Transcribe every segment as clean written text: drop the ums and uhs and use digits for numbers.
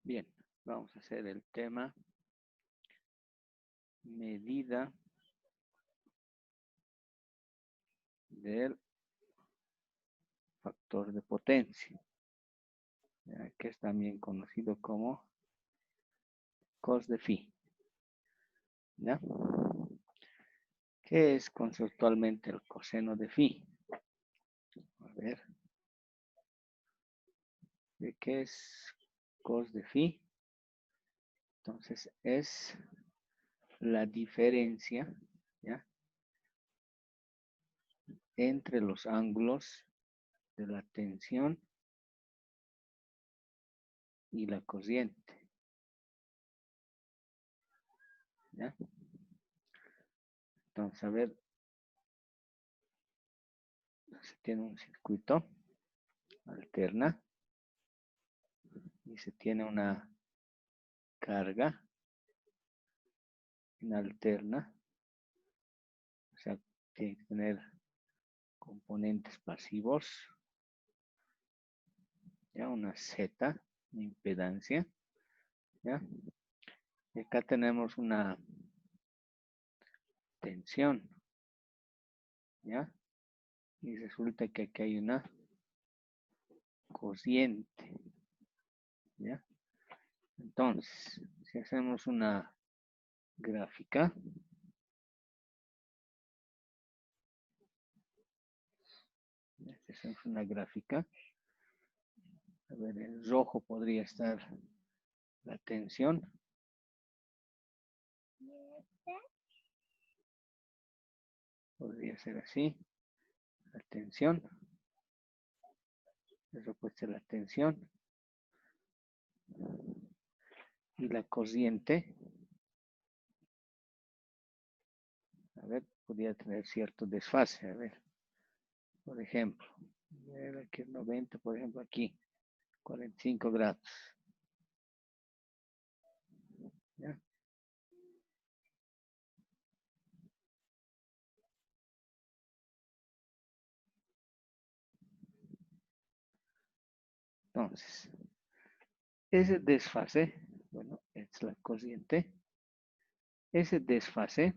Bien, vamos a hacer el tema medida del factor de potencia, que es también conocido como cos de phi. ¿Ya? ¿Qué es conceptualmente el coseno de phi? A ver, ¿de qué es cos de phi? Entonces es la diferencia, ¿ya?, entre los ángulos de la tensión y la corriente. ¿Ya? Entonces, a ver, se tiene un circuito alterna y se tiene una carga en alterna, o sea, tiene que tener componentes pasivos, ya, una Z, una impedancia, ya. Y acá tenemos una tensión, ya, y resulta que aquí hay una corriente, ya. Entonces, si hacemos una gráfica, esta es una gráfica, a ver, en rojo podría estar la tensión, podría ser así, la tensión, eso puede ser la tensión, y la corriente, a ver, podría tener cierto desfase, a ver, por ejemplo, aquí es 90, por ejemplo, aquí, 45 grados, ¿ya? Entonces, ese desfase, bueno, es la corriente, ese desfase,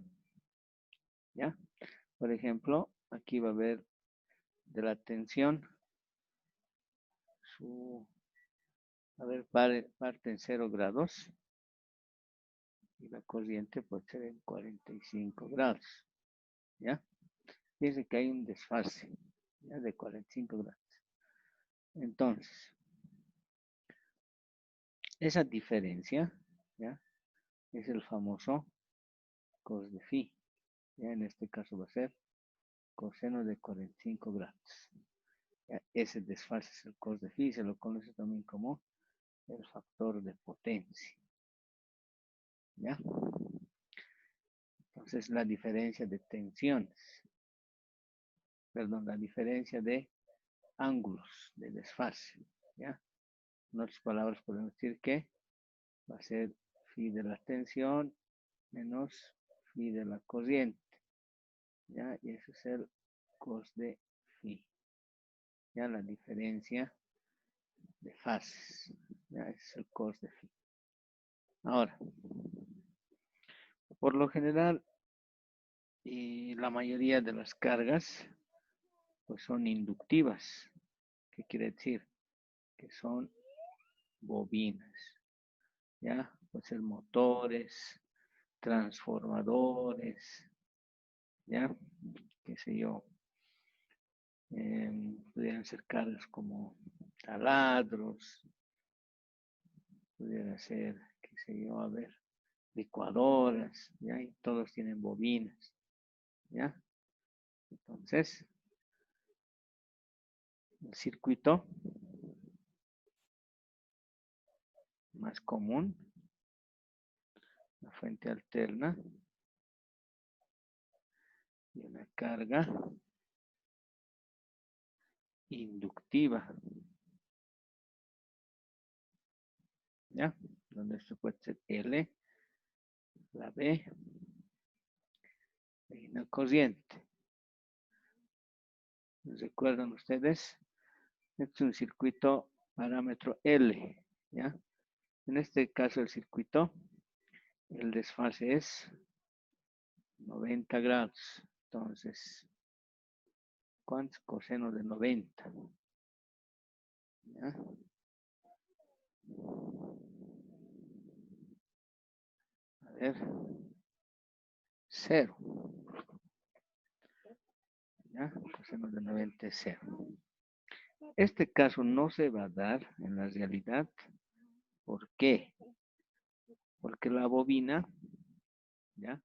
¿ya? Por ejemplo, aquí va a haber de la tensión, a ver, parte en 0 grados, y la corriente puede ser en 45 grados, ¿ya? Fíjense que hay un desfase, ¿ya?, de 45 grados. Entonces, esa diferencia, ¿ya?, es el famoso cos de phi. ¿Ya? En este caso va a ser coseno de 45 grados. ¿Ya? Ese desfase es el cos de phi, se lo conoce también como el factor de potencia. ¿Ya? Entonces, la diferencia de tensiones, perdón, la diferencia de ángulos de desfase. ¿Ya? En otras palabras, podemos decir que va a ser phi de la tensión menos phi de la corriente, ¿ya? Y eso es el cos de phi, ¿ya? La diferencia de fases, ¿ya? Ese es el cos de phi. Ahora, por lo general, y la mayoría de las cargas, pues son inductivas. ¿Qué quiere decir? Que son bobinas, ¿ya? Pueden ser motores, transformadores, ¿ya? Qué sé yo, pudieran ser cargas como taladros, pudiera ser, qué sé yo, a ver, licuadoras, ¿ya? Y todos tienen bobinas, ¿ya? Entonces, el circuito más común, la fuente alterna y una carga inductiva, ¿ya? Donde esto puede ser L, la B, y una corriente. ¿Recuerdan ustedes? Este es un circuito parámetro L, ¿ya? En este caso el circuito, el desfase es 90 grados. Entonces, ¿cuánto es coseno de 90? ¿Ya? A ver, 0. ¿Ya? Coseno de 90 es 0. Este caso no se va a dar en la realidad. ¿Por qué? Porque la bobina, ¿ya?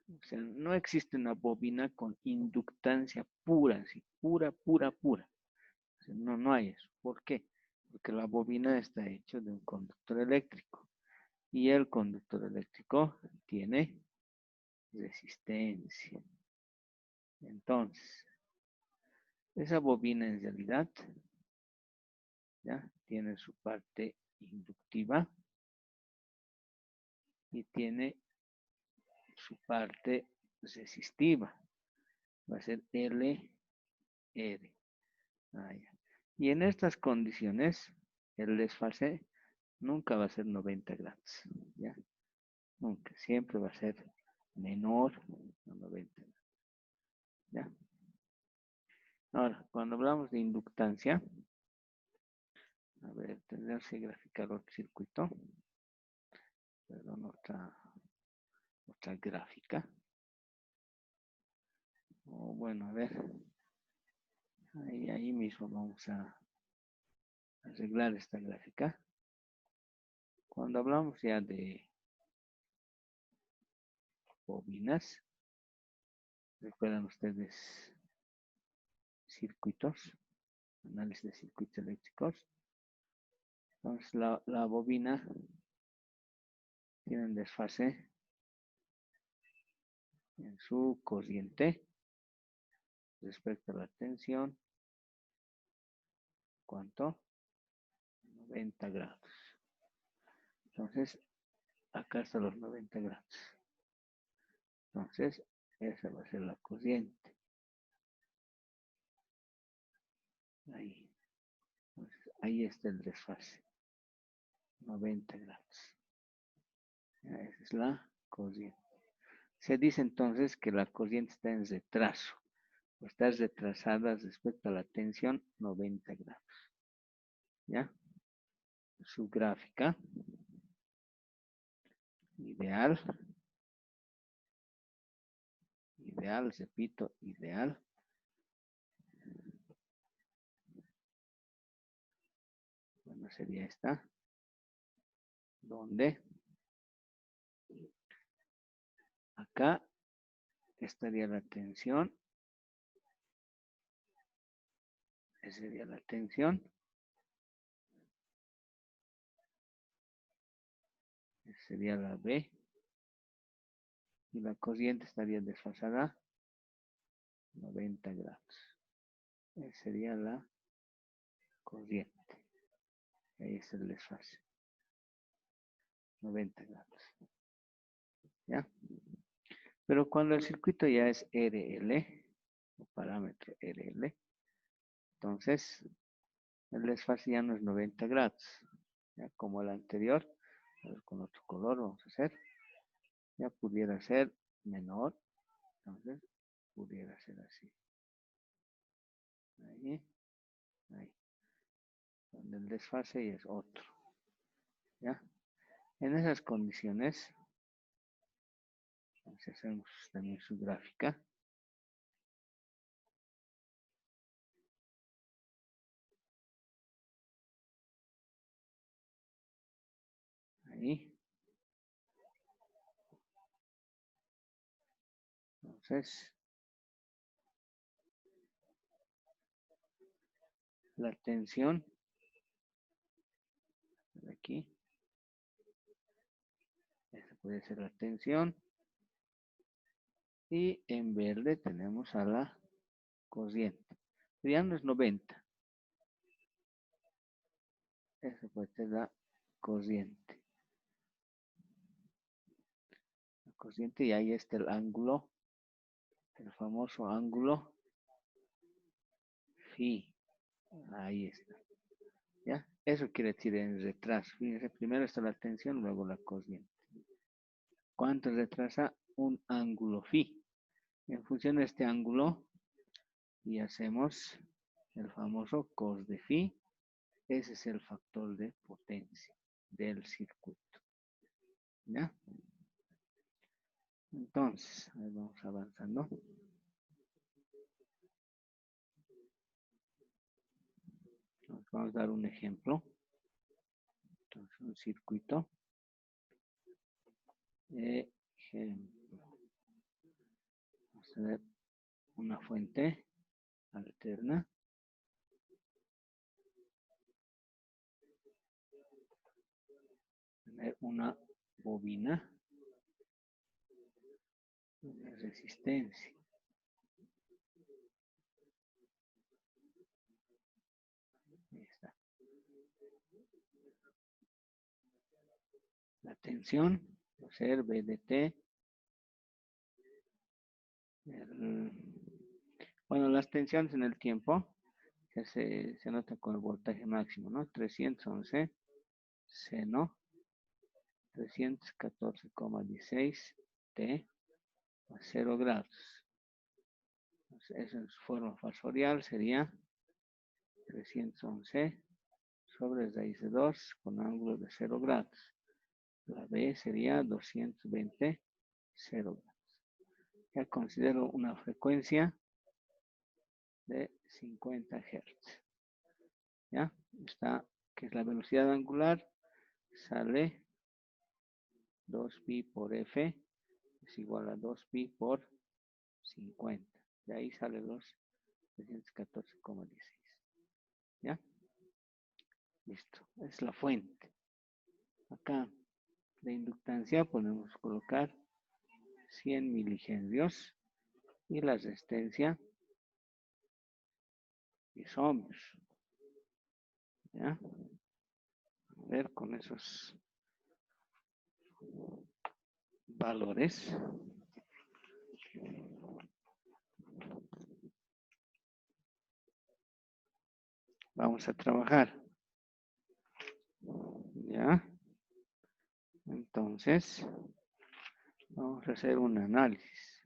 O sea, no existe una bobina con inductancia pura, así, pura, pura, pura. O sea, no hay eso. ¿Por qué? Porque la bobina está hecha de un conductor eléctrico. Y el conductor eléctrico tiene resistencia. Entonces, esa bobina en realidad, ¿ya? Tiene su parte inductiva y tiene su parte resistiva. Va a ser L, R. Ah, ya. Y en estas condiciones, el desfase nunca va a ser 90 grados. ¿Ya? Nunca. Siempre va a ser menor a 90 grados. ¿Ya? Ahora, cuando hablamos de inductancia, a ver, tendremos que graficar otro circuito. Perdón, otra gráfica. O bueno, a ver. Ahí mismo vamos a arreglar esta gráfica. Cuando hablamos ya de bobinas, recuerdan ustedes circuitos, análisis de circuitos eléctricos. Entonces la bobina tiene un desfase en su corriente respecto a la tensión. ¿Cuánto? 90 grados. Entonces, acá están los 90 grados. Entonces, esa va a ser la corriente. Ahí. Entonces, ahí está el desfase. 90 grados. Esa es la corriente. Se dice entonces que la corriente está en retraso. O está retrasada respecto a la tensión 90 grados. ¿Ya? Su gráfica ideal, repito, ideal. Bueno, sería esta, donde acá estaría la tensión, esa sería la tensión, esa sería la B, y la corriente estaría desfasada 90 grados. Esa sería la corriente. Ahí está el desfase. 90 grados. ¿Ya? Pero cuando el circuito ya es RL, o parámetro RL, entonces el desfase ya no es 90 grados. ¿Ya? Como el anterior, a ver, con otro color vamos a hacer. Ya pudiera ser menor, entonces pudiera ser así. Ahí, ahí. Donde el desfase ya es otro. ¿Ya? En esas condiciones, hacemos también su gráfica. Ahí. Entonces, la tensión, de aquí, esa puede ser la tensión. Y en verde tenemos a la corriente. Ya no es 90. Esa puede ser la corriente. La corriente y ahí está el ángulo, el famoso ángulo phi. Ahí está. ¿Ya? Eso quiere decir en retraso. Fíjense, primero está la tensión, luego la corriente. ¿Cuánto retrasa un ángulo phi? En función de este ángulo, y hacemos el famoso cos de phi. Ese es el factor de potencia del circuito. ¿Ya? Entonces, ahí vamos avanzando. Nos vamos a dar un ejemplo. Entonces, un circuito. Ejemplo. Vamos a ver una fuente alterna. Tener una bobina. Una resistencia. Ahí está. La tensión va a ser B de T. Bueno, las tensiones en el tiempo que se nota con el voltaje máximo, ¿no? 311 seno 314,16 T a 0 grados. Entonces, eso en su forma fasorial sería 311 sobre raíz de 2 con ángulo de 0 grados. La B sería 220, 0 grados. Ya considero una frecuencia de 50 Hz. ¿Ya? Está, que es la velocidad angular, sale 2pi por F es igual a 2pi por 50. De ahí sale los 314,16. ¿Ya? Listo. Es la fuente. Acá de inductancia podemos colocar 100 milihenrios y la resistencia 10 ohmios. ¿Ya? A ver con esos valores. Vamos a trabajar. ¿Ya? Entonces, vamos a hacer un análisis.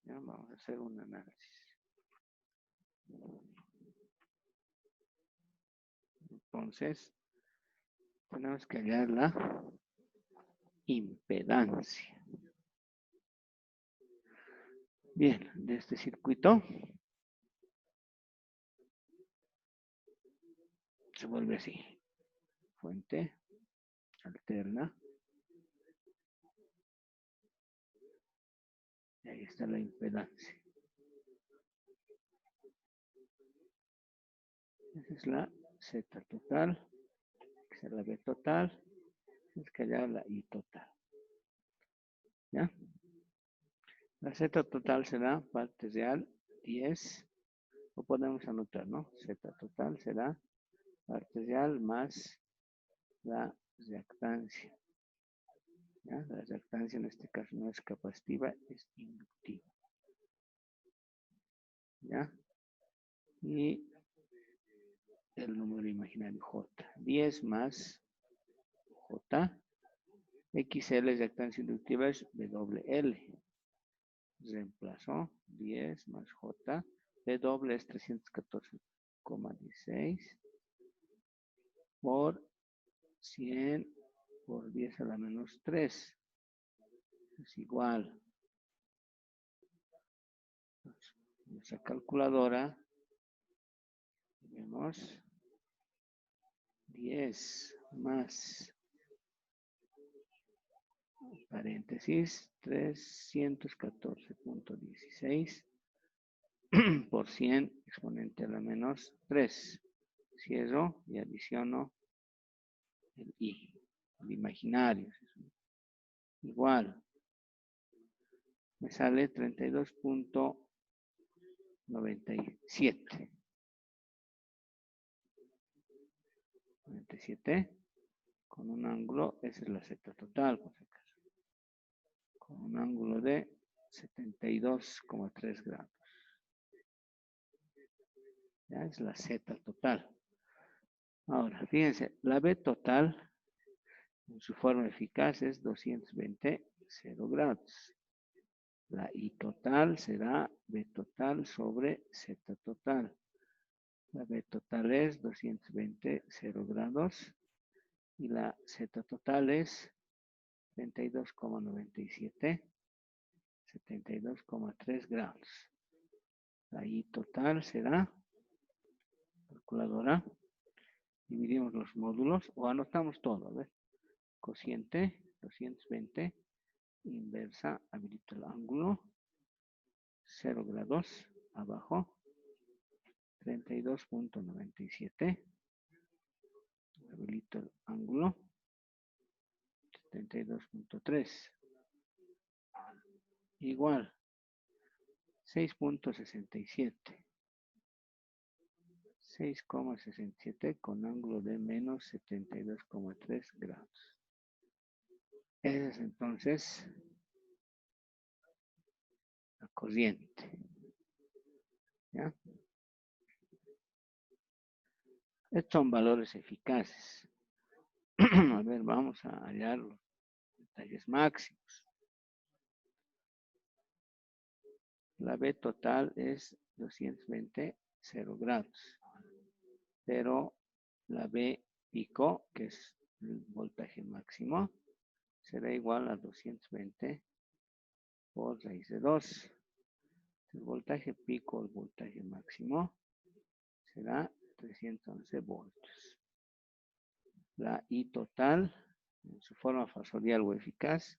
¿Ya? Vamos a hacer un análisis. Entonces, tenemos que hallar la impedancia. Bien, de este circuito se vuelve así. Fuente alterna. Y ahí está la impedancia. Esa es la Z total. Esa es la B total. Es que hallar la I total. ¿Ya? La Z total será parte real 10. Lo podemos anotar, ¿no? Z total será parte real más la reactancia. ¿Ya? La reactancia en este caso no es capacitiva, es inductiva. ¿Ya? Y el número imaginario J. 10 más J. XL reactancia inductiva es WL. Reemplazo 10 más J. W es 314,16 por 100 por 10 a la menos 3. Es igual. Nuestra calculadora. Vemos 10 más paréntesis 314,16 por 100 exponente a la menos 3. Cierro y adiciono el I, el imaginario. Igual. Me sale 32,97. 97 con un ángulo, esa es la Z total, por si acaso, con un ángulo de 72,3 grados. Ya es la Z total. Ahora, fíjense, la B total en su forma eficaz es 220, 0 grados. La I total será B total sobre Z total. La B total es 220, 0 grados. Y la Z total es 32,97, 72,3 grados. La I total será, calculadora, dividimos los módulos o anotamos todo, a ver. Cociente 220, inversa, habilito el ángulo, 0 grados, abajo, 32,97, habilito el ángulo, 72,3, igual, 6,67. 6,67 con ángulo de menos 72,3 grados. Esa es entonces la corriente. ¿Ya? Estos son valores eficaces. A ver, vamos a hallar los detalles máximos. La B total es 220, 0 grados. Pero la B pico, que es el voltaje máximo, será igual a 220 por raíz de 2. El voltaje pico, el voltaje máximo, será 311 voltios. La I total, en su forma fasorial o eficaz,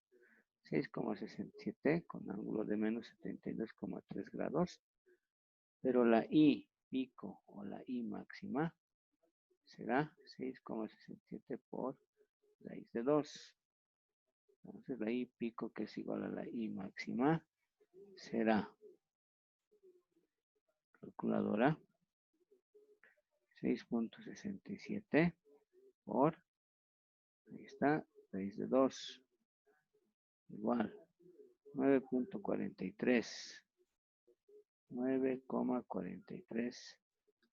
6,67 con ángulo de menos 72,3 grados. Pero la I pico o la I máxima será 6,67 por raíz de 2. Entonces la I pico, que es igual a la I máxima, será, calculadora, 6,67 por, ahí está, raíz de 2, igual, 9,43. 9,43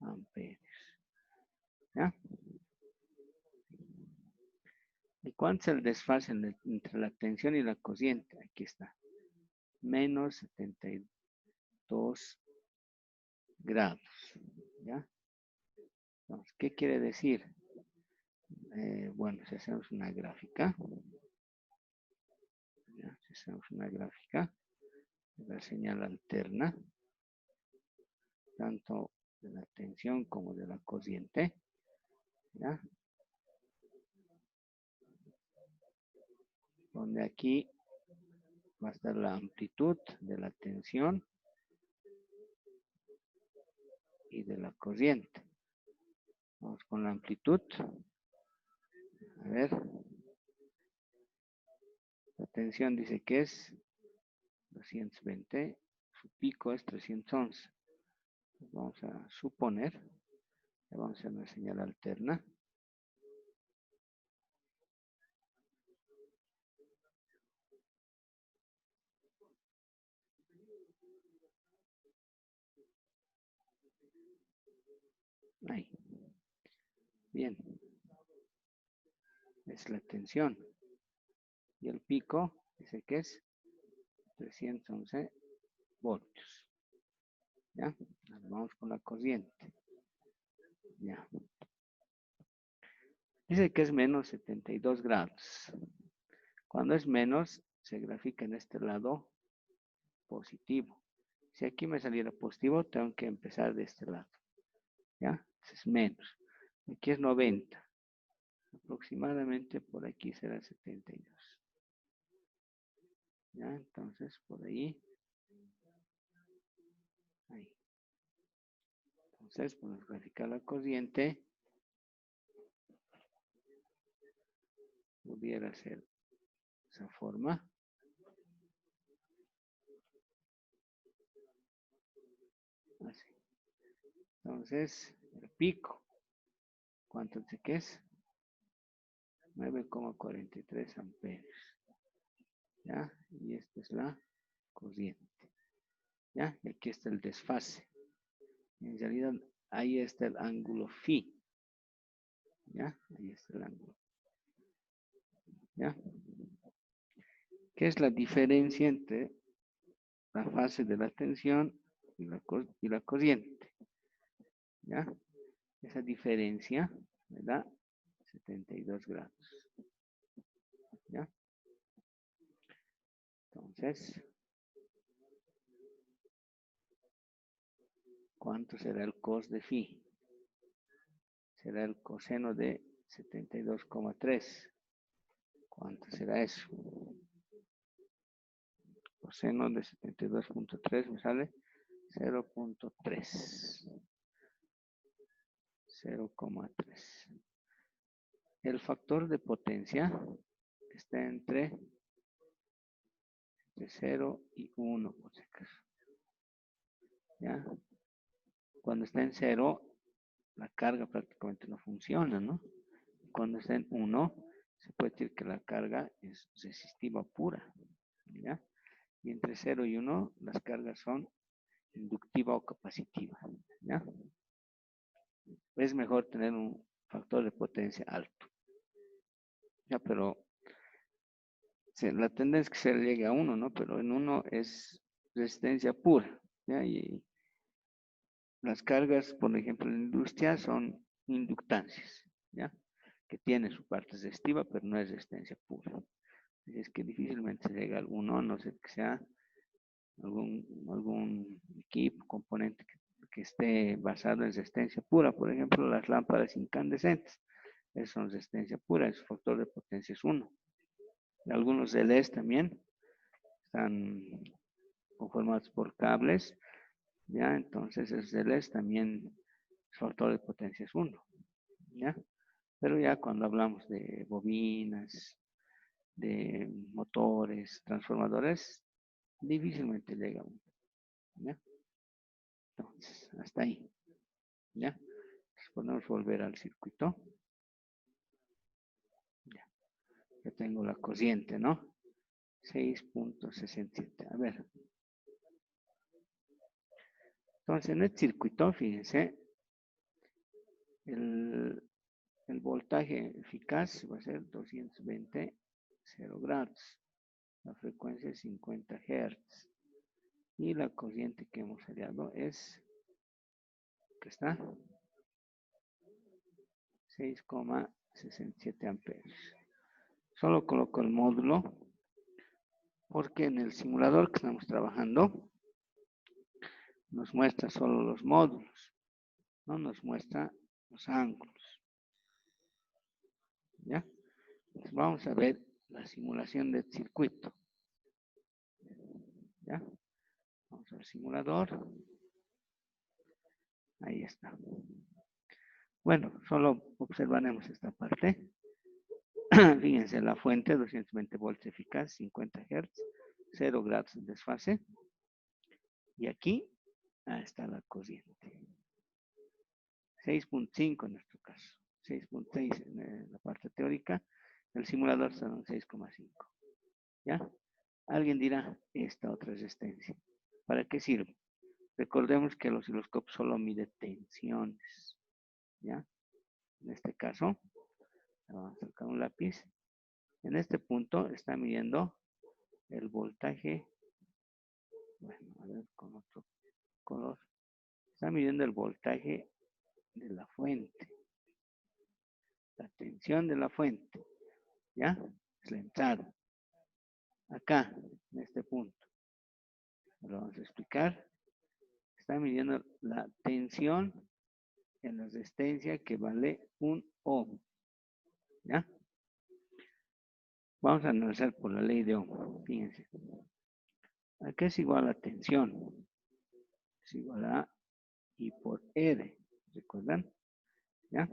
amperios. ¿Ya? ¿Y cuánto es el desfase entre la tensión y la corriente? Aquí está. Menos 72 grados. ¿Ya? Entonces, ¿qué quiere decir? Bueno, si hacemos una gráfica, ¿ya? Si hacemos una gráfica, la señal alterna, tanto de la tensión como de la corriente, ¿ya? Donde aquí va a estar la amplitud de la tensión y de la corriente. Vamos con la amplitud. A ver. La tensión dice que es 220. Su pico es 311. Vamos a suponer. Le vamos a hacer una señal alterna. Ahí. Bien. Es la tensión. Y el pico dice que es 311 voltios. ¿Ya? Ahora vamos con la corriente. Ya. Dice que es menos 72 grados. Cuando es menos, se grafica en este lado positivo. Si aquí me saliera positivo, tengo que empezar de este lado. ¿Ya? Es menos. Aquí es 90. Aproximadamente por aquí será 72. ¿Ya? Entonces, por ahí. Ahí. Entonces, podemos graficar la corriente. Pudiera ser esa forma. Así. Entonces, el pico. ¿Cuánto sé que es? 9,43 amperios. ¿Ya? Y esta es la corriente. ¿Ya? Y aquí está el desfase. En realidad, ahí está el ángulo phi. ¿Ya? Ahí está el ángulo. ¿Ya? ¿Qué es la diferencia entre la fase de la tensión y la corriente? ¿Ya? Esa diferencia me da 72 grados. ¿Ya? Entonces, ¿cuánto será el cos de phi? Será el coseno de 72,3. ¿Cuánto será eso? Coseno de 72,3 me sale 0,3. 0,3. El factor de potencia está entre 0 y 1, por si acaso. ¿Ya? Cuando está en 0, la carga prácticamente no funciona, ¿no? Cuando está en 1, se puede decir que la carga es resistiva pura, ¿ya? Y entre 0 y 1, las cargas son inductiva o capacitiva, ¿ya? Es mejor tener un factor de potencia alto, ¿ya? Pero la tendencia es que se llegue a 1, ¿no? Pero en 1 es resistencia pura, ¿ya? Y las cargas, por ejemplo, en la industria son inductancias, ¿ya? Que tiene su parte resistiva, pero no es resistencia pura. Es que difícilmente se llega a alguno, a no ser que sea algún equipo, componente que esté basado en resistencia pura. Por ejemplo, las lámparas incandescentes. Esas son resistencia pura, su factor de potencia es 1. Algunos relés también están conformados por cables, ¿ya? Entonces, esos relés también, su factor de potencia es 1, ¿ya? Pero ya cuando hablamos de bobinas, de motores, transformadores, difícilmente llega a 1, ¿ya? Entonces, hasta ahí, ¿ya? Entonces, podemos volver al circuito. Ya, ya tengo la corriente, ¿no? 6,67. A ver. Entonces, en este circuito, fíjense, el, el voltaje eficaz va a ser 220, 0 grados. La frecuencia es 50 Hz. Y la corriente que hemos hallado es, ¿qué está? 6,67 amperes. Solo coloco el módulo porque en el simulador que estamos trabajando nos muestra solo los módulos, no nos muestra los ángulos. ¿Ya? Entonces vamos a ver la simulación del circuito. ¿Ya? Vamos al simulador. Ahí está. Bueno, solo observaremos esta parte. Fíjense, la fuente, 220 volts eficaz, 50 Hz, 0 grados de desfase. Y aquí está la corriente. 6,5 en nuestro caso. 6,6 en la parte teórica. El simulador son 6,5. ¿Ya? Alguien dirá, esta otra resistencia. ¿Para qué sirve? Recordemos que el osciloscopio solo mide tensiones. ¿Ya? En este caso, vamos a sacar un lápiz. En este punto está midiendo el voltaje. Bueno, a ver con otro color. Está midiendo el voltaje de la fuente. La tensión de la fuente. ¿Ya? Es la entrada. Acá, en este punto. Lo vamos a explicar. Está midiendo la tensión en la resistencia que vale 1 ohm. ¿Ya? Vamos a analizar por la ley de Ohm. Fíjense. Aquí es igual a tensión. Es igual a I por R. ¿Recuerdan? ¿Ya?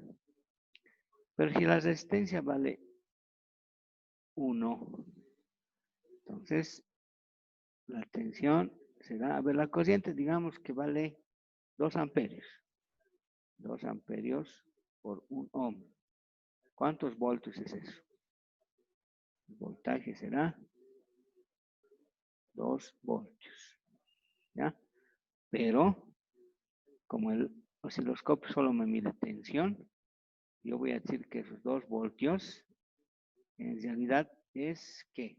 Pero si la resistencia vale 1, entonces la tensión será, a ver, la corriente digamos que vale 2 amperios. 2 amperios por 1 ohm. ¿Cuántos voltios es eso? El voltaje será 2 voltios. ¿Ya? Pero, como el osciloscopio solo me mide tensión, yo voy a decir que esos 2 voltios en realidad es que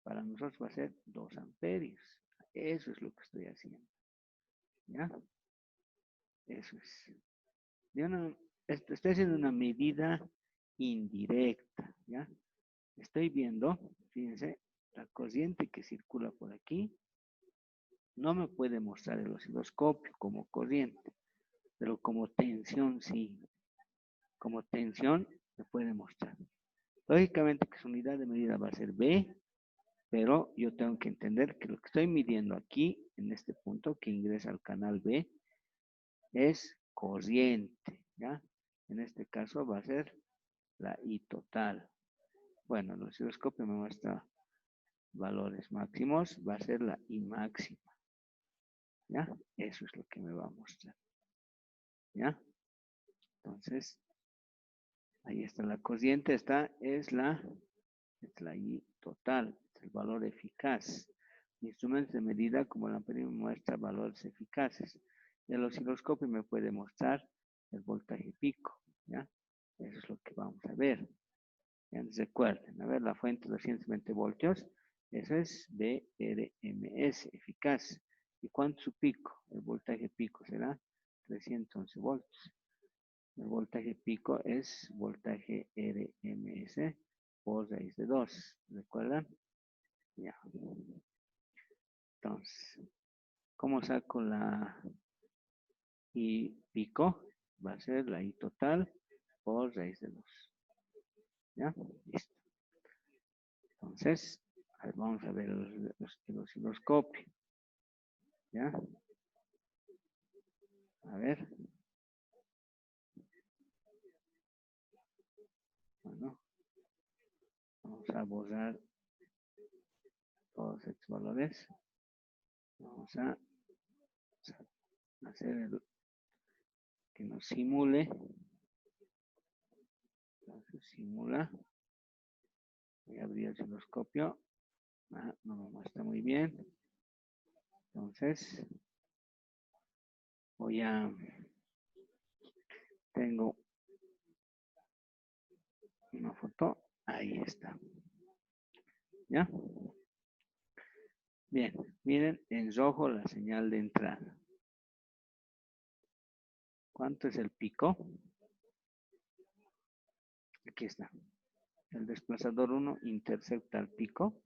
para nosotros va a ser 2 amperios. Eso es lo que estoy haciendo. ¿Ya? Eso es. Yo no, estoy haciendo una medida indirecta. ¿Ya? Estoy viendo, fíjense, la corriente que circula por aquí no me puede mostrar el osciloscopio como corriente, pero como tensión sí. Como tensión me puede mostrar. Lógicamente que su unidad de medida va a ser B, pero yo tengo que entender que lo que estoy midiendo aquí, en este punto que ingresa al canal B, es corriente, ¿ya? En este caso va a ser la I total. Bueno, el osciloscopio me muestra valores máximos, va a ser la I máxima, ¿ya? Eso es lo que me va a mostrar, ¿ya? Entonces, ahí está la corriente, esta es la I total, es el valor eficaz. Instrumentos de medida como la amperio muestra valores eficaces. El osciloscopio me puede mostrar el voltaje pico, ¿ya? Eso es lo que vamos a ver. Ya recuerden, a ver, la fuente 220 voltios, eso es BRMS, eficaz. ¿Y cuánto su pico? El voltaje pico será 311 voltios. El voltaje pico es voltaje RMS por raíz de 2. ¿Recuerdan? Ya. Entonces, ¿cómo saco la I pico? Va a ser la I total por raíz de 2. ¿Ya? Listo. Entonces, a ver, vamos a ver el osciloscopio. ¿Ya? A ver. Bueno, vamos a borrar todos estos valores. Vamos a hacer el que nos simule. Entonces, simula. Voy a abrir el osciloscopio. No me muestra muy bien. Entonces, tengo una foto. Ahí está. ¿Ya? Bien, miren en rojo la señal de entrada. ¿Cuánto es el pico? Aquí está. El desplazador 1 intercepta el pico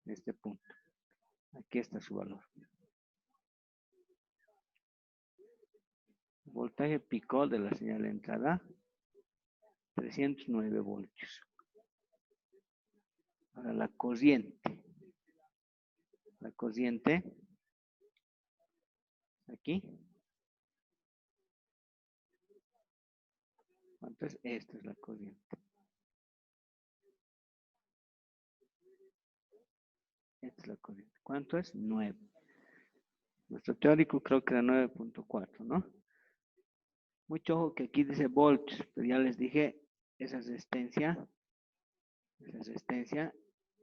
en este punto. Aquí está su valor. Voltaje pico de la señal de entrada, 309 voltios. Ahora la corriente. La corriente, aquí. ¿Cuánto es? Esta es la corriente. Esta es la corriente. ¿Cuánto es? 9. Nuestro teórico creo que era 9.4, ¿no? Mucho ojo que aquí dice voltios, pero ya les dije, esa resistencia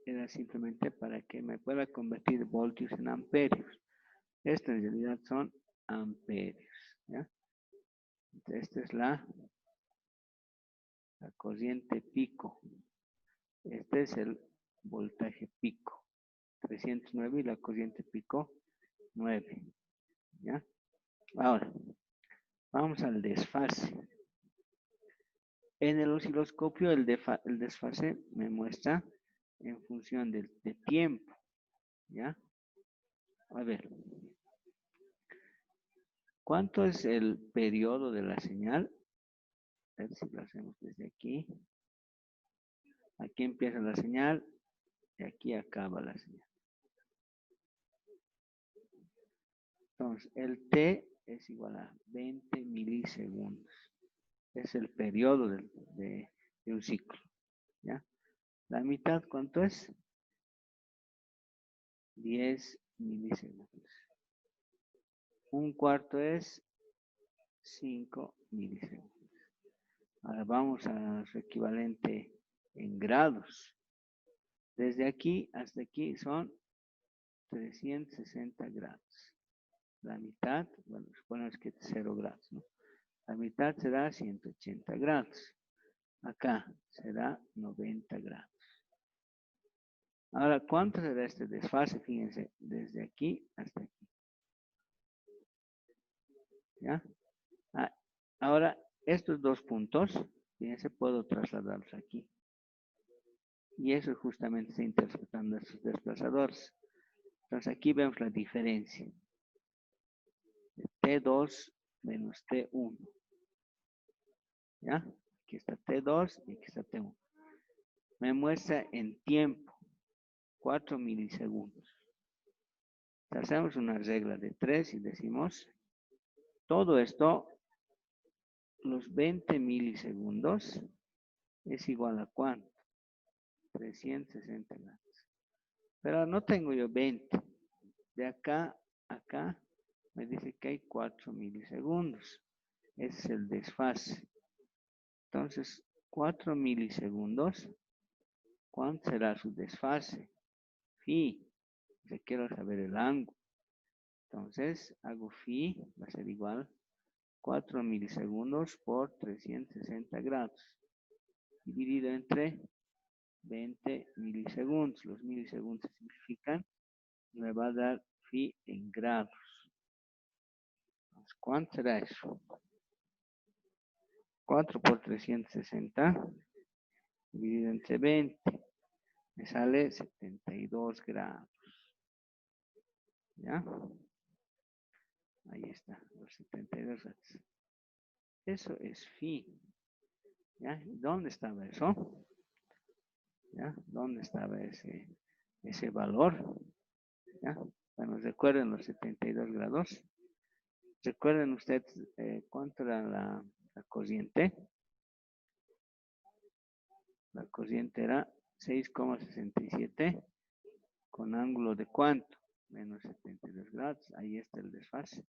era simplemente para que me pueda convertir voltios en amperios. Esto en realidad son amperios, ¿ya? Entonces, esta es la corriente pico. Este es el voltaje pico. 309 y la corriente pico 9, ¿ya? Ahora, vamos al desfase. En el osciloscopio el desfase me muestra en función de tiempo, ¿ya? A ver, ¿cuánto es el periodo de la señal? A ver si lo hacemos desde aquí. Aquí empieza la señal y aquí acaba la señal. Entonces, el T es igual a 20 milisegundos. Es el periodo de un ciclo, ¿ya? La mitad, ¿cuánto es? 10 milisegundos. Un cuarto es 5 milisegundos. Ahora vamos a su equivalente en grados. Desde aquí hasta aquí son 360 grados. La mitad, bueno, suponemos que 0 grados, ¿no? La mitad será 180 grados. Acá será 90 grados. Ahora, ¿cuánto será este desfase? Fíjense, desde aquí hasta aquí. ¿Ya? Ah, ahora, estos dos puntos, fíjense, puedo trasladarlos aquí. Y eso justamente está interpretando estos desplazadores. Entonces, aquí vemos la diferencia. De T2 menos T1. ¿Ya? Aquí está T2 y aquí está T1. Me muestra en tiempo 4 milisegundos. Hacemos una regla de 3 y decimos, todo esto, los 20 milisegundos, es igual a ¿cuánto? 360 grados. Pero no tengo yo 20. De acá a acá me dice que hay 4 milisegundos. Ese es el desfase. Entonces, 4 milisegundos, ¿cuánto será su desfase? Phi. Yo quiero saber el ángulo. Entonces, hago phi, va a ser igual 4 milisegundos por 360 grados. Dividido entre 20 milisegundos. Los milisegundos se simplifican y me va a dar phi en grados. Entonces, ¿cuánto será eso? 4 por 360 dividido entre 20. Me sale 72 grados. ¿Ya? Ahí está, los 72 grados. Eso es phi. ¿Ya? ¿Dónde estaba eso? ¿Ya? ¿Dónde estaba ese valor? ¿Ya? Bueno, recuerden los 72 grados. Recuerden ustedes cuánto era la corriente. La corriente era 6,67 con ángulo de cuánto? Menos 72 grados. Ahí está el desfase.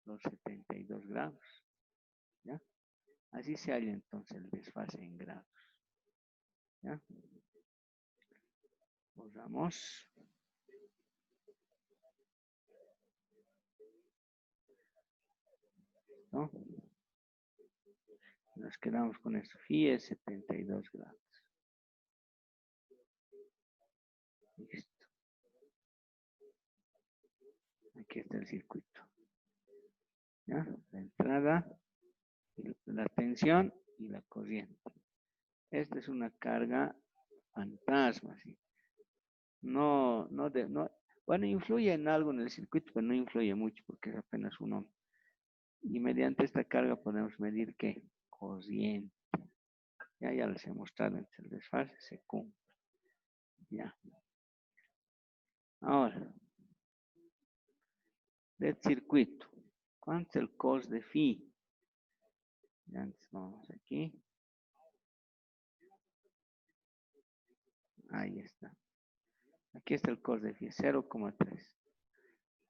Los 72 grados. ¿Ya? Así se halla entonces el desfase en grados. ¿Ya? Borramos. ¿No? Nos quedamos con esto. Phi es 72 grados. Listo. Aquí está el circuito. ¿Ya? La entrada, la tensión y la corriente. Esta es una carga fantasma, ¿sí? No, bueno, influye en algo en el circuito, pero no influye mucho porque es apenas un ohm. Y mediante esta carga podemos medir ¿qué? Corriente. Ya les he mostrado, entre el desfase se cumple. Ya. Ahora, del circuito. ¿Cuánto es el cos de phi? Ya antes vamos aquí. Ahí está. Aquí está el cos de phi, 0,3.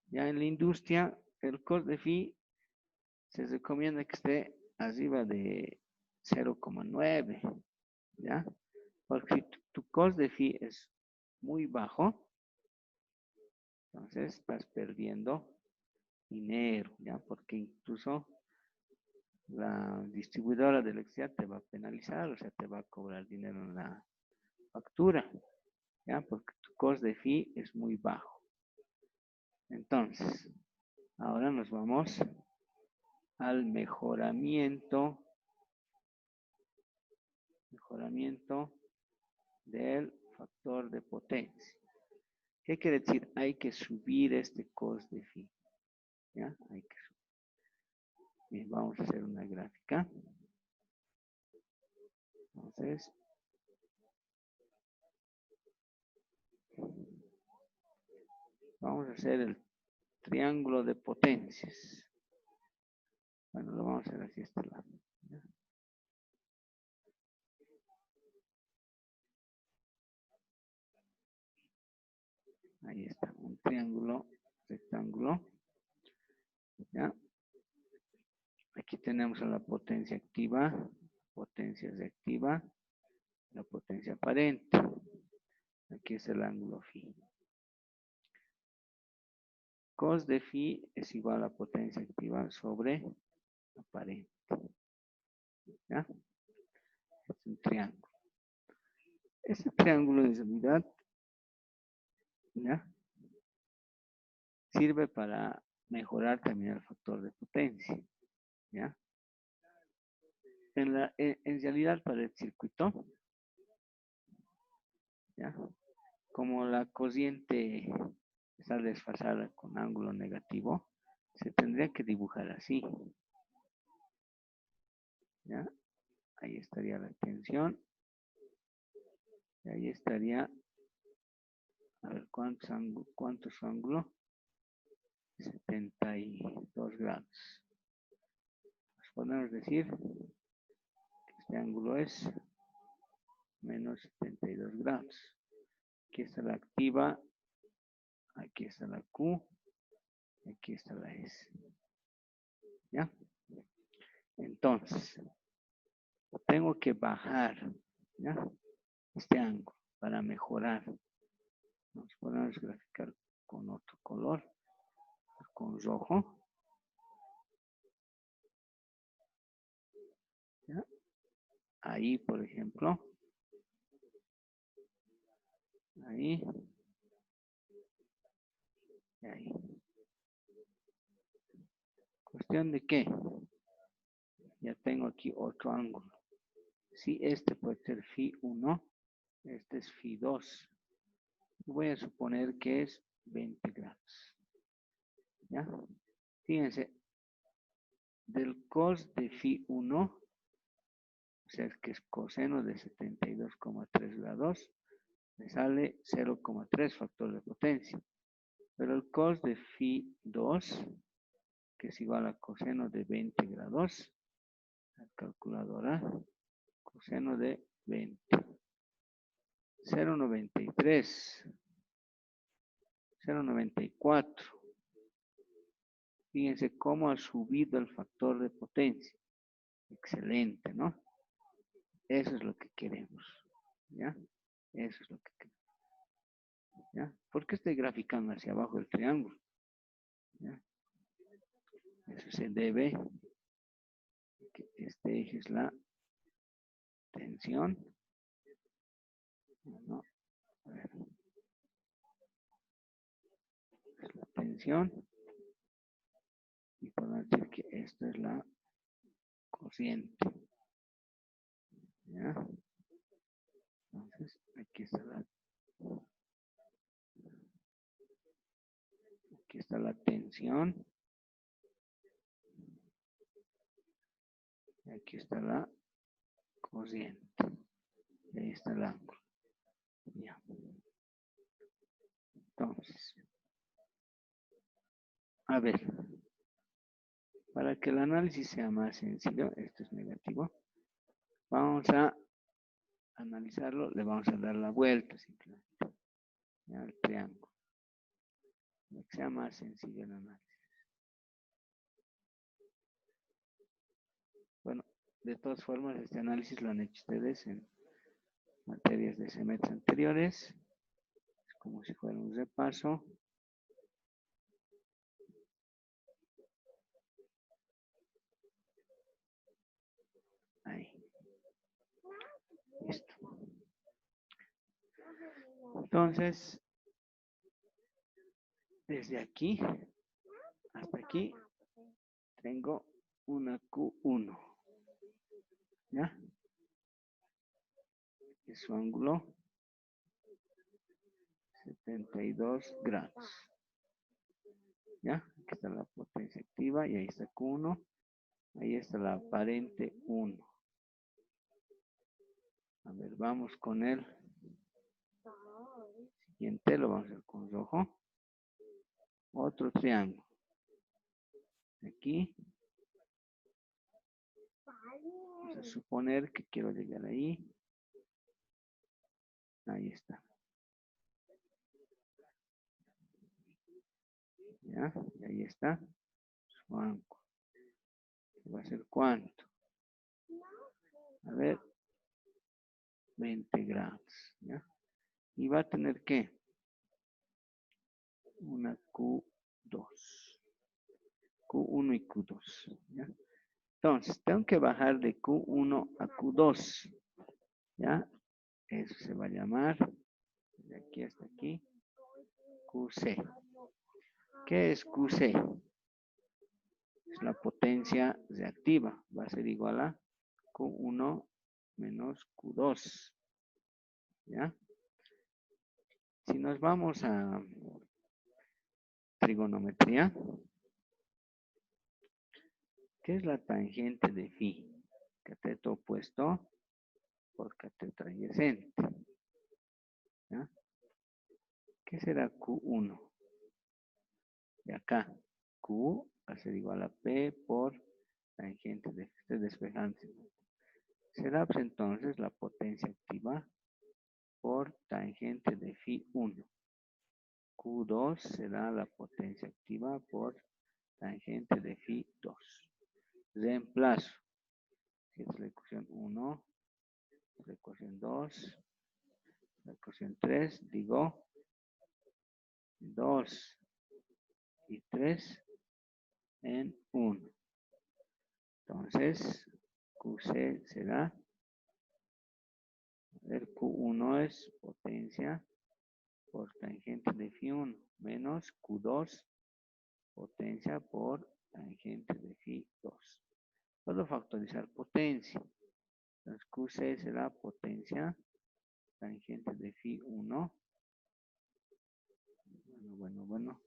Ya en la industria, el cos de phi se recomienda que esté arriba de 0,9. ¿Ya? Porque si tu cos de phi es muy bajo, entonces estás perdiendo dinero, ¿ya? Porque incluso la distribuidora de electricidad te va a penalizar, o sea, te va a cobrar dinero en la factura, ¿ya? Porque tu costo de phi es muy bajo. Entonces, ahora nos vamos al mejoramiento del factor de potencia. ¿Qué quiere decir? Hay que subir este costo de phi, ¿ya? Hay que subir. Bien, vamos a hacer una gráfica. Entonces, vamos a hacer el triángulo de potencias. Bueno, lo vamos a hacer así este lado. ¿Ya? Ahí está, un triángulo rectángulo. ¿Ya? Aquí tenemos la potencia activa, potencia reactiva, la potencia aparente. Aquí es el ángulo phi. Cos de phi es igual a potencia activa sobre aparente. ¿Ya? Es un triángulo. Ese triángulo de isomidad, ¿ya? Sirve para mejorar también el factor de potencia. ¿Ya? En realidad para el circuito, ¿ya? Como la corriente está desfasada con ángulo negativo, se tendría que dibujar así. ¿Ya? Ahí estaría la tensión. Y ahí estaría, a ver, ¿cuántos ángulos? 72 grados. Pues podemos decir que este ángulo es menos 72 grados. Aquí está la activa, aquí está la Q, aquí está la S. ¿Ya? Entonces, tengo que bajar, ¿ya? Este ángulo para mejorar. Nos podemos graficar con otro color, con rojo. ¿Ya? Ahí, por ejemplo, ahí y ahí. ¿Cuestión de qué? Ya tengo aquí otro ángulo. Si este puede ser phi 1, este es phi 2. Voy a suponer que es 20 grados. ¿Ya? Fíjense, del cos de phi 1, o sea, que es coseno de 72,3 grados, me sale 0,3 factor de potencia. Pero el cos de phi 2, que es igual a coseno de 20 grados, la calculadora, coseno de 20. 0,93. 0,94. Fíjense cómo ha subido el factor de potencia. Excelente, ¿no? Eso es lo que queremos. ¿Ya? Eso es lo que queremos. ¿Ya? ¿Por qué estoy graficando hacia abajo el triángulo? ¿Ya? Eso se debe a que este eje es la tensión. No, a ver. Es la tensión. Y podemos decir que esto es la corriente. ¿Ya? Entonces, aquí está la tensión. Y aquí está la corriente. Y ahí está el ángulo. Ya. Entonces, a ver, para que el análisis sea más sencillo, esto es negativo, vamos a analizarlo, le vamos a dar la vuelta simplemente al triángulo, para que sea más sencillo el análisis. Bueno, de todas formas, este análisis lo han hecho ustedes en materias de semestres anteriores, es como si fuera un repaso. Ahí. Listo. Entonces, desde aquí hasta aquí tengo una Q1. ¿Ya? Es su ángulo 72 grados. ¿Ya? Aquí está la potencia activa y ahí está Q1. Ahí está la aparente 1. A ver, vamos con el siguiente, lo vamos a hacer con rojo. Otro triángulo. Aquí. Vamos a suponer que quiero llegar ahí. Ahí está. ¿Ya? Y ahí está su ángulo. ¿Va a ser cuánto? A ver. 20 grados. ¿Ya? Y va a tener que una Q2. Q1 y Q2. ¿Ya? Entonces, tengo que bajar de Q1 a Q2. ¿Ya? Eso se va a llamar, de aquí hasta aquí, QC. ¿Qué es QC? Es la potencia reactiva. Va a ser igual a Q1 menos Q2. ¿Ya? Si nos vamos a trigonometría, ¿qué es la tangente de phi? Cateto opuesto por cateto adyacente. ¿Ya? ¿Qué será Q1? De acá, Q va a ser igual a P por tangente de este despejante. Será pues, entonces la potencia activa por tangente de phi 1. Q2 será la potencia activa por tangente de phi 2. Reemplazo. Si es la ecuación 1, la ecuación 2, la ecuación 3, digo 2 y 3 en 1. Entonces, QC será, el Q1 es potencia por tangente de phi 1 menos Q2 potencia por tangente de phi 2. Puedo factorizar potencia. Entonces QC será potencia tangente de phi 1. Bueno.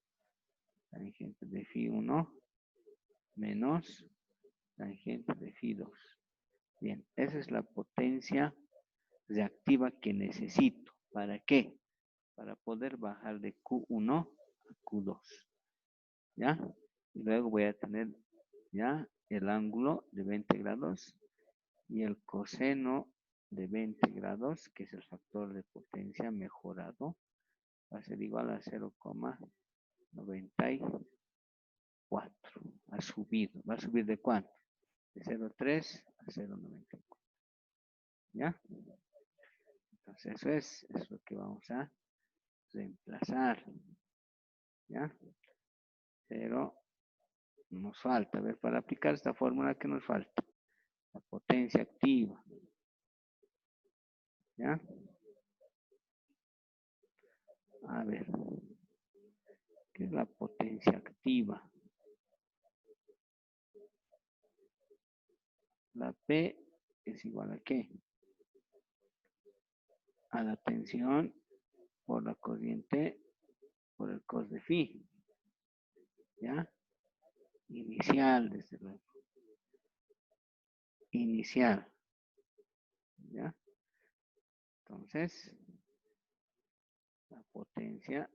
Tangente de phi 1 menos tangente de phi 2. Bien, esa es la potencia reactiva que necesito. ¿Para qué? Para poder bajar de Q1 a Q2. ¿Ya? Y luego voy a tener ya el ángulo de 20 grados y el coseno de 20 grados, que es el factor de potencia mejorado, va a ser igual a 0,94. Ha subido. ¿Va a subir de cuánto? De 0,3 a 0,94. ¿Ya? Entonces eso es lo que vamos a reemplazar. ¿Ya? Pero nos falta, a ver, para aplicar esta fórmula, ¿qué nos falta? La potencia activa. ¿Ya? A ver, ¿qué es la potencia activa? La P es igual a ¿qué? A la tensión por la corriente por el cos de phi. ¿Ya? Inicial, desde luego. Inicial. ¿Ya? Entonces, la potencia,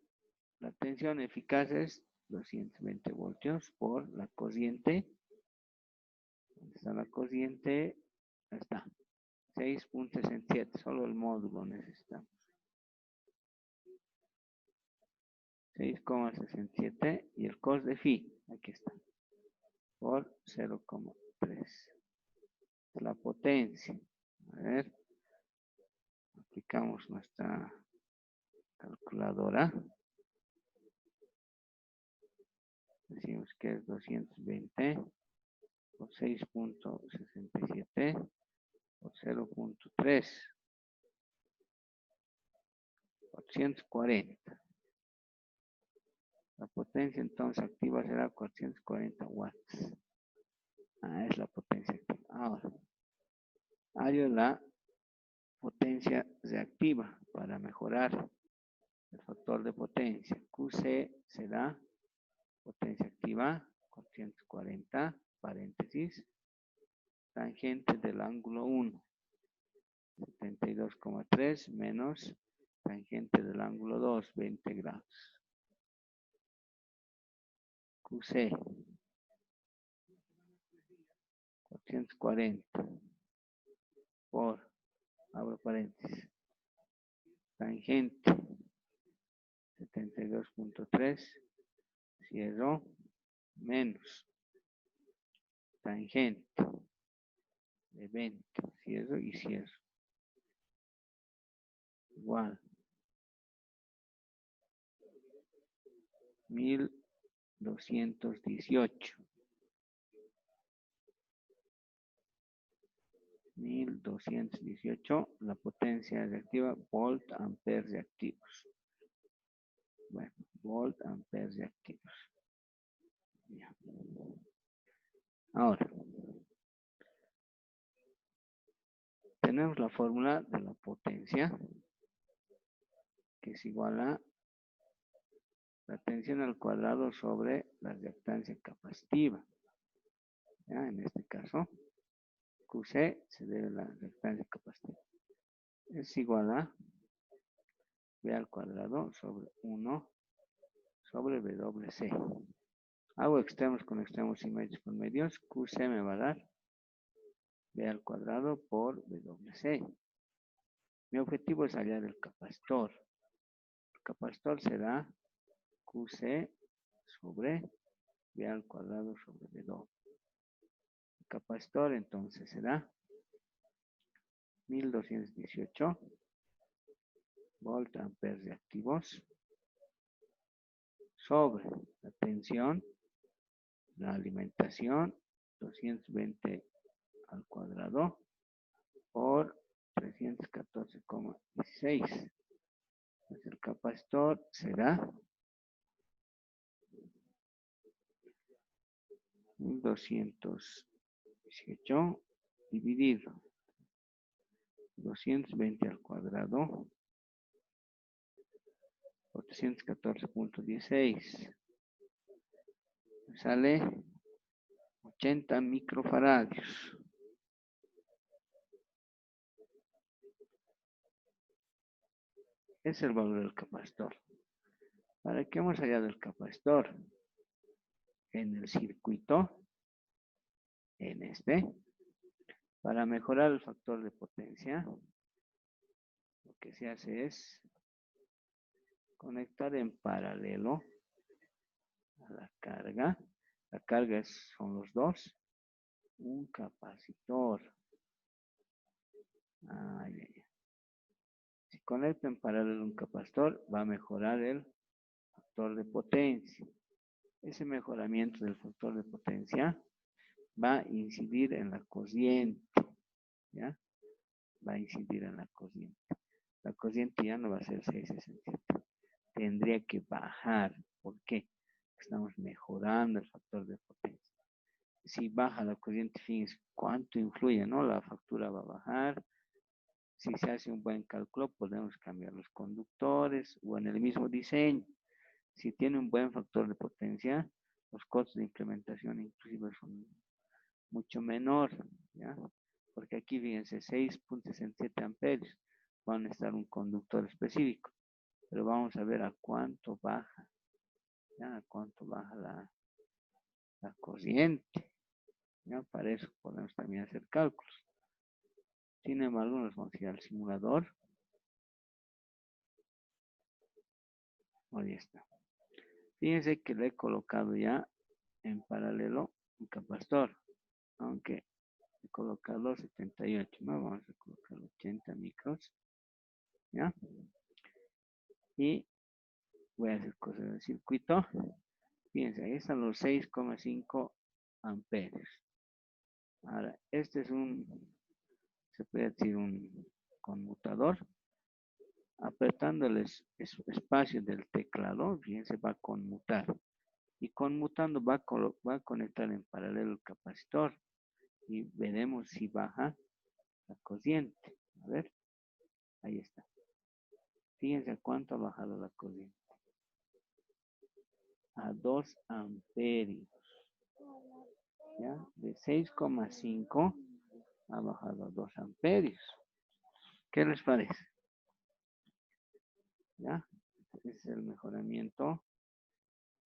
la tensión eficaz es 220 voltios por la corriente. ¿Dónde está la corriente? Ahí está. 6,67. Solo el módulo necesitamos. 6,67 y el cos de phi, aquí está, por 0,3. La potencia. A ver, aplicamos nuestra calculadora. Decimos que es 220 por 6,67 por 0,3 por 140. La potencia entonces activa será 440 watts. Es la potencia activa. Ahora, hallo la potencia reactiva para mejorar el factor de potencia. QC será potencia activa 440, paréntesis, tangente del ángulo 1, 72,3 menos tangente del ángulo 2, 20 grados. QC 440 por, abro paréntesis, tangente 72,3, cierro, menos tangente de 20, cierro y cierro. Igual 1218 1218, la potencia reactiva, volt amperes reactivos. Bueno, volt amperes reactivos. Ya. Ahora, tenemos la fórmula de la potencia, que es igual a la tensión al cuadrado sobre la reactancia capacitiva. ¿Ya? En este caso, QC se debe a la reactancia capacitiva. Es igual a V al cuadrado sobre 1 sobre WC. Hago extremos con extremos y medios con medios. QC me va a dar V al cuadrado por WC. Mi objetivo es hallar el capacitor. El capacitor será QC sobre V al cuadrado sobre W. El capacitor entonces será 1218 volt amperes reactivos sobre la tensión, la alimentación, 220 al cuadrado por 314,16. Pues el capacitor será 1218 dividido 220 al cuadrado por 314,16. Sale 80 microfaradios. Es el valor del capacitor. ¿Para qué hemos hallado el capacitor? En el circuito, en este, para mejorar el factor de potencia, lo que se hace es conectar en paralelo a la carga. La carga son los dos. Un capacitor. Si conecto en paralelo un capacitor, va a mejorar el factor de potencia. Ese mejoramiento del factor de potencia va a incidir en la corriente. ¿Ya? Va a incidir en la corriente. La corriente ya no va a ser 6,67. Tendría que bajar. ¿Por qué? Estamos mejorando el factor de potencia. Si baja la corriente, fíjense cuánto influye, ¿no? La factura va a bajar. Si se hace un buen cálculo, podemos cambiar los conductores o en el mismo diseño. Si tiene un buen factor de potencia, los costos de implementación inclusive son mucho menor, ¿ya? Porque aquí, fíjense, 6,67 amperios van a estar un conductor específico. Pero vamos a ver a cuánto baja, ¿ya? A cuánto baja la corriente. ¿Ya? Para eso podemos también hacer cálculos. Sin embargo, nos vamos a ir al simulador. Ahí está. Fíjense que le he colocado ya en paralelo un capacitor. Aunque he colocado 78, ¿no? Vamos a colocar 80 micros. ¿Ya? Y voy a hacer cosas del circuito. Fíjense, ahí están los 6,5 amperios. Ahora, este es se puede decir un conmutador. Apretando el espacio del teclado, fíjense, va a conmutar. Y conmutando va a conectar en paralelo el capacitor. Y veremos si baja la corriente. A ver, ahí está. Fíjense cuánto ha bajado la corriente. A 2 amperios. ¿Ya? De 6,5 ha bajado a 2 amperios. ¿Qué les parece? ¿Ya? Ese es el mejoramiento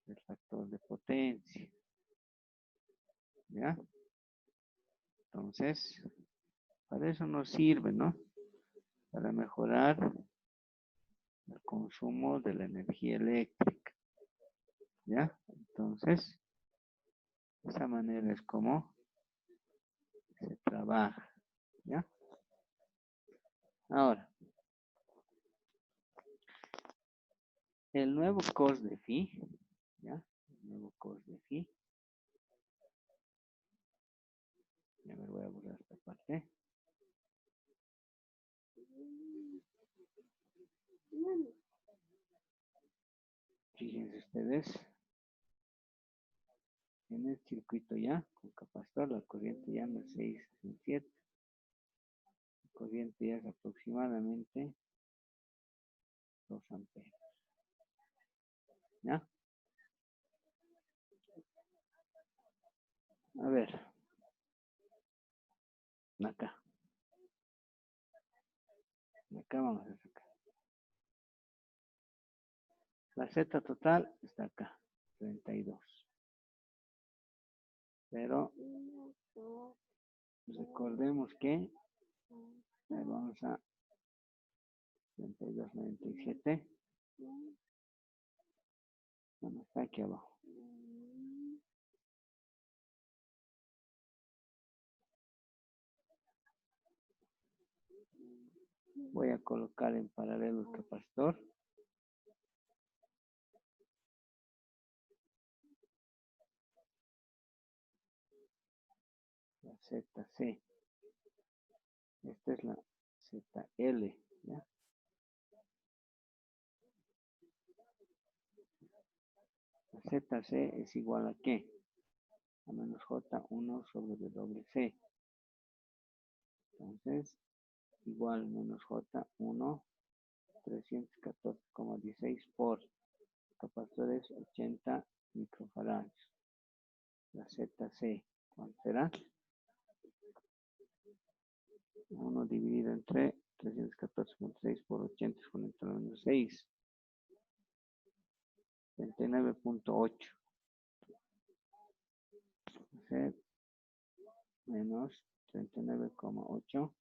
del factor de potencia. ¿Ya? Entonces, para eso nos sirve, ¿no? Para mejorar el consumo de la energía eléctrica. ¿Ya? Entonces, de esa manera es como se trabaja. ¿Ya? Ahora, el nuevo cos de phi, ¿ya? El nuevo cos de phi. Ya me voy a borrar esta parte. Fíjense ustedes, en el circuito ya, con capacitor, la corriente ya no es 6, es 7. La corriente ya es aproximadamente 2 amperes. ¿Ya? A ver, acá. Acá vamos a sacar. La Z total está acá, 32. Pero recordemos que vamos a 32,97. Bueno, está aquí abajo. Voy a colocar en paralelo el capacitor. La ZC. Esta es la ZL. ¿Ya? La ZC es igual a ¿qué? A menos J1 sobre WC. Entonces, igual menos J1, 314,16 por capacitores 80 microfarads. La ZC, ¿cuánto será? 1 dividido entre 314,6 por 80 exponencial a menos 6. 29,8. Hacer menos 39,8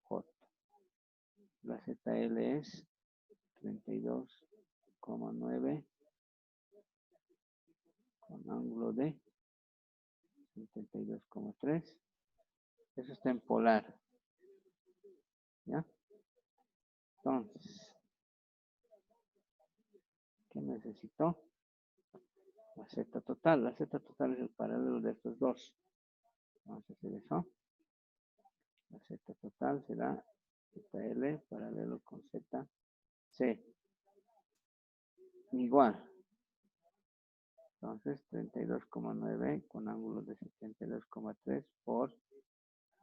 J. La ZL es 32,9 con ángulo de 72,3. Eso está en polar. ¿Ya? Entonces, ¿qué necesito? La Z total. La Z total es el paralelo de estos dos. Vamos a hacer eso. La Z total será ZL paralelo con ZC. Igual. Entonces, 32,9 con ángulo de 72,3 por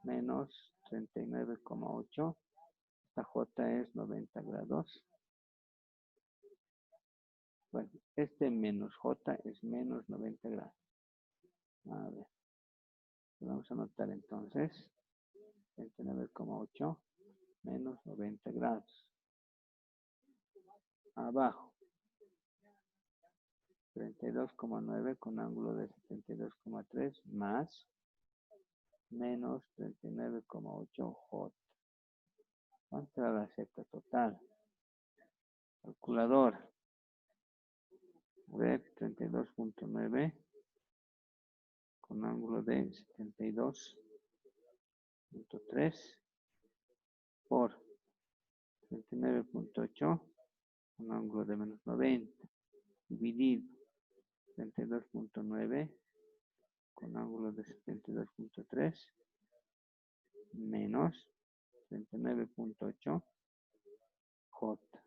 menos 39,8. Esta J es 90 grados. Bueno, este menos J es menos 90 grados. A ver. Vamos a anotar entonces 39,8 menos 90 grados. Abajo. 32,9 con ángulo de 72,3 más menos 39,8 J. ¿Cuánto era la Z total? Calculadora. A ver, 32,9 con ángulo de 72,3 por 39,8 con ángulo de menos 90 dividido 32,9 con ángulo de 72,3 menos 39,8 J.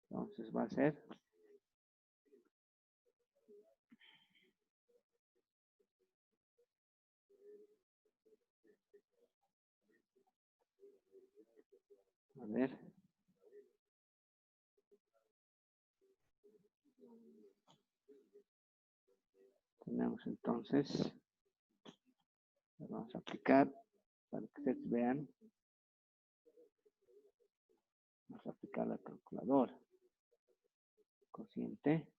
Entonces va a ser a ver. Tenemos entonces, vamos a aplicar para que ustedes vean. Vamos a aplicar la calculadora. Cociente.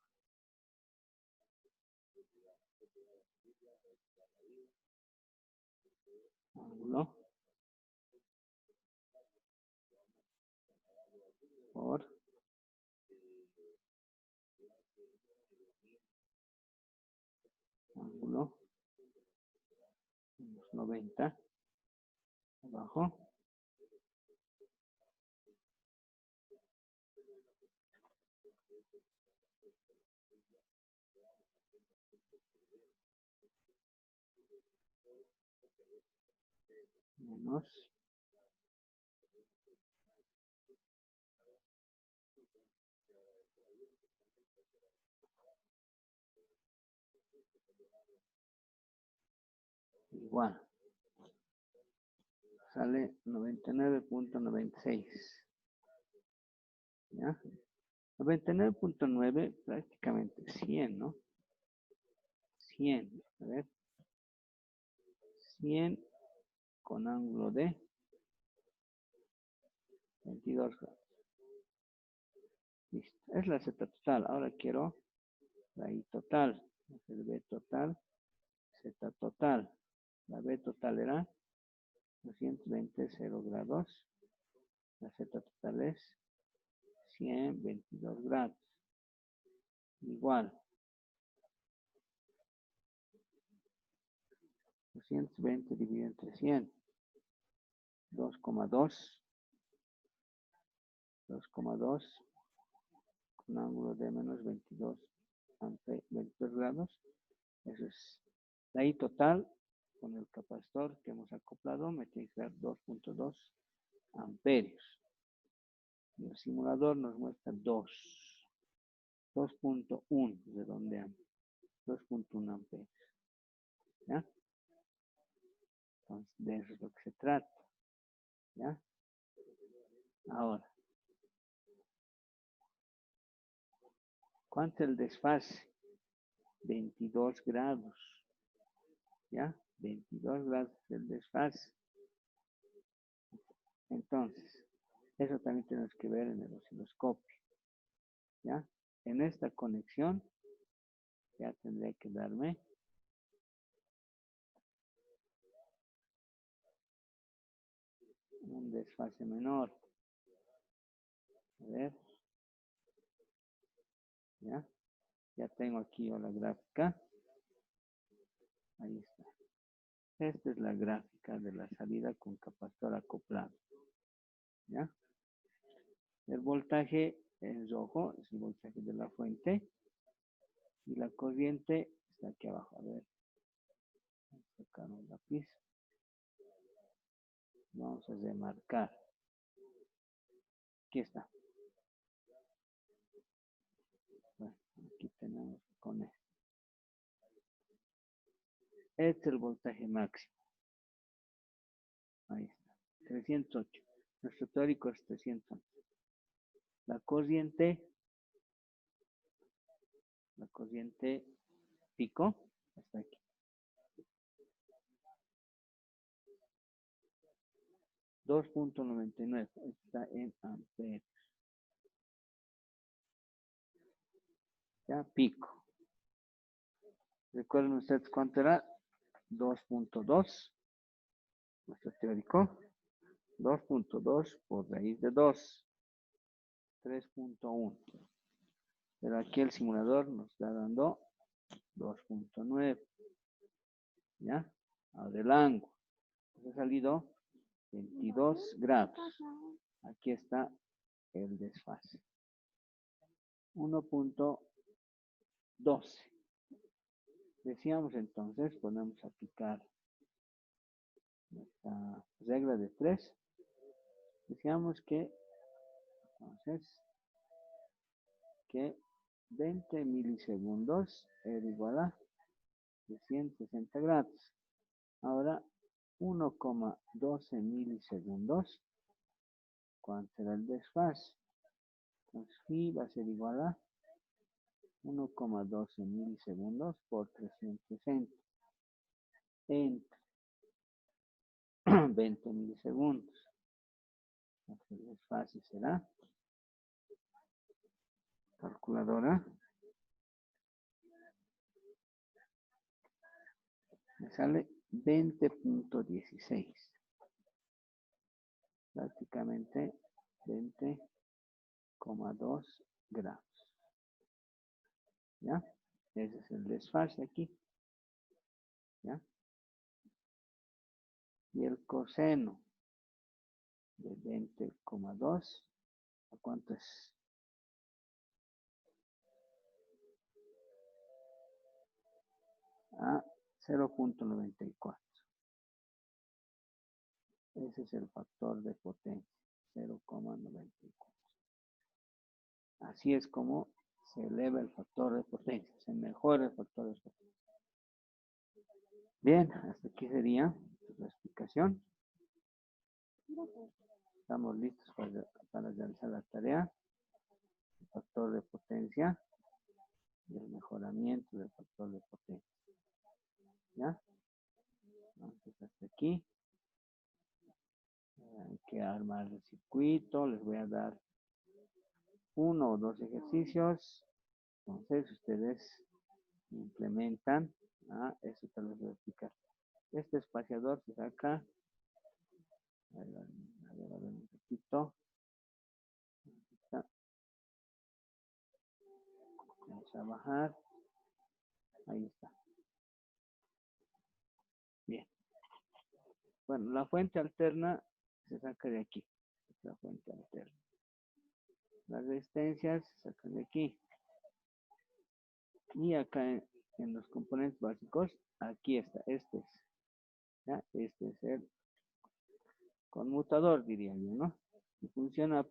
Ángulo. Por. Ángulo. Menos 90. Abajo. Menos igual. Sale 99.96. ¿Ya? 99.9 prácticamente 100, ¿no? 100. A ver. 100 con ángulo de 22 grados. Listo. Es la Z total. Ahora quiero la I total. El B total. Z total. La B total era 220, 0 grados. La Z total es 122 grados. Igual. 220 dividido entre 100. 2,2. 2,2 con ángulo de menos 22, 22 grados. Eso es la I total con el capacitor que hemos acoplado. Me tiene que dar 2.2 amperios. Y el simulador nos muestra 2.1, redondeando. 2.1 amperios. ¿Ya? Entonces, de eso es lo que se trata. ¿Ya? Ahora, ¿cuánto es el desfase? 22 grados. ¿Ya? 22 grados el desfase. Entonces, eso también tenemos que ver en el osciloscopio. ¿Ya? En esta conexión, ya tendré que darme un desfase menor. A ver. ¿Ya? Ya tengo aquí yo la gráfica. Ahí está. Esta es la gráfica de la salida con capacitor acoplado. ¿Ya? El voltaje en rojo es el voltaje de la fuente. Y la corriente está aquí abajo. A ver. Vamos a sacar un lápiz. Vamos a remarcar. Aquí está. Bueno, aquí tenemos con esto. Este es el voltaje máximo. Ahí está. 308. Nuestro teórico es 308. La corriente pico hasta aquí. 2.99 está en amperes. Ya, pico. Recuerden ustedes cuánto era. 2.2. Nuestro teórico. 2.2 por raíz de 2. 3.1. Pero aquí el simulador nos está dando 2.9. ¿Ya? Ahora el ángulo. Ha salido 22 grados. Aquí está el desfase. 1.12. Decíamos entonces, podemos aplicar nuestra regla de 3. Decíamos que, entonces, que 20 milisegundos era igual a 160 grados. Ahora, 1,12 milisegundos. ¿Cuánto será el desfase? Entonces, phi va a ser igual a 1,12 milisegundos por 360 entre 20 milisegundos. Entonces, el desfase será calculadora. Me sale 20.16. Prácticamente 20,2 grados. ¿Ya? Ese es el desfase aquí. ¿Ya? Y el coseno de 20,2, ¿a cuánto es? A 0.94. Ese es el factor de potencia, 0,94. Así es como se eleva el factor de potencia, se mejora el factor de potencia. Bien, hasta aquí sería la explicación. Estamos listos para realizar la tarea. El factor de potencia y el mejoramiento del factor de potencia. ¿Ya? Entonces hasta aquí. Hay que armar el circuito. Les voy a dar 1 o 2 ejercicios. Entonces ustedes implementan. Eso te lo voy a explicar. Este espaciador se saca. A ver un poquito. Vamos a bajar. Ahí está. Bien. Bueno, la fuente alterna se saca de aquí. La fuente alterna. Las resistencias se sacan de aquí. Y acá en los componentes básicos, aquí está. Este es. ¿Ya? Este es el conmutador, diría yo, ¿no? Y funciona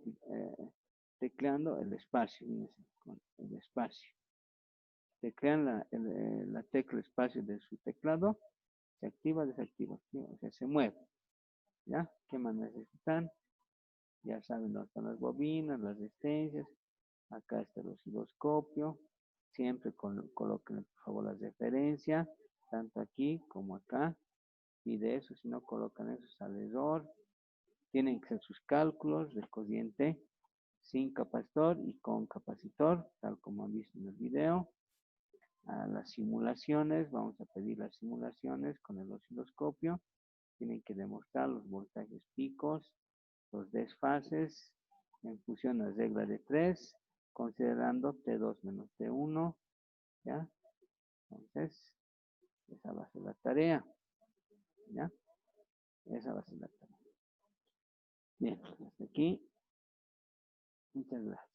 tecleando el espacio. Fíjense, con el espacio. Teclean la tecla espacio de su teclado. Se activa, desactiva, activa, o sea, se mueve. ¿Ya? ¿Qué más necesitan? Ya saben dónde están las bobinas, las resistencias. Acá está el osciloscopio. Siempre coloquen, por favor, la referencia, tanto aquí como acá. Y de eso, si no colocan eso, sale error. Tienen que hacer sus cálculos de corriente sin capacitor y con capacitor, tal como han visto en el video. A las simulaciones, vamos a pedir las simulaciones con el osciloscopio. Tienen que demostrar los voltajes picos, los desfases en función a regla de 3, considerando T2 menos T1, ¿ya? Entonces, esa va a ser la tarea, ¿ya? Esa va a ser la tarea. Bien, hasta aquí. Muchas gracias.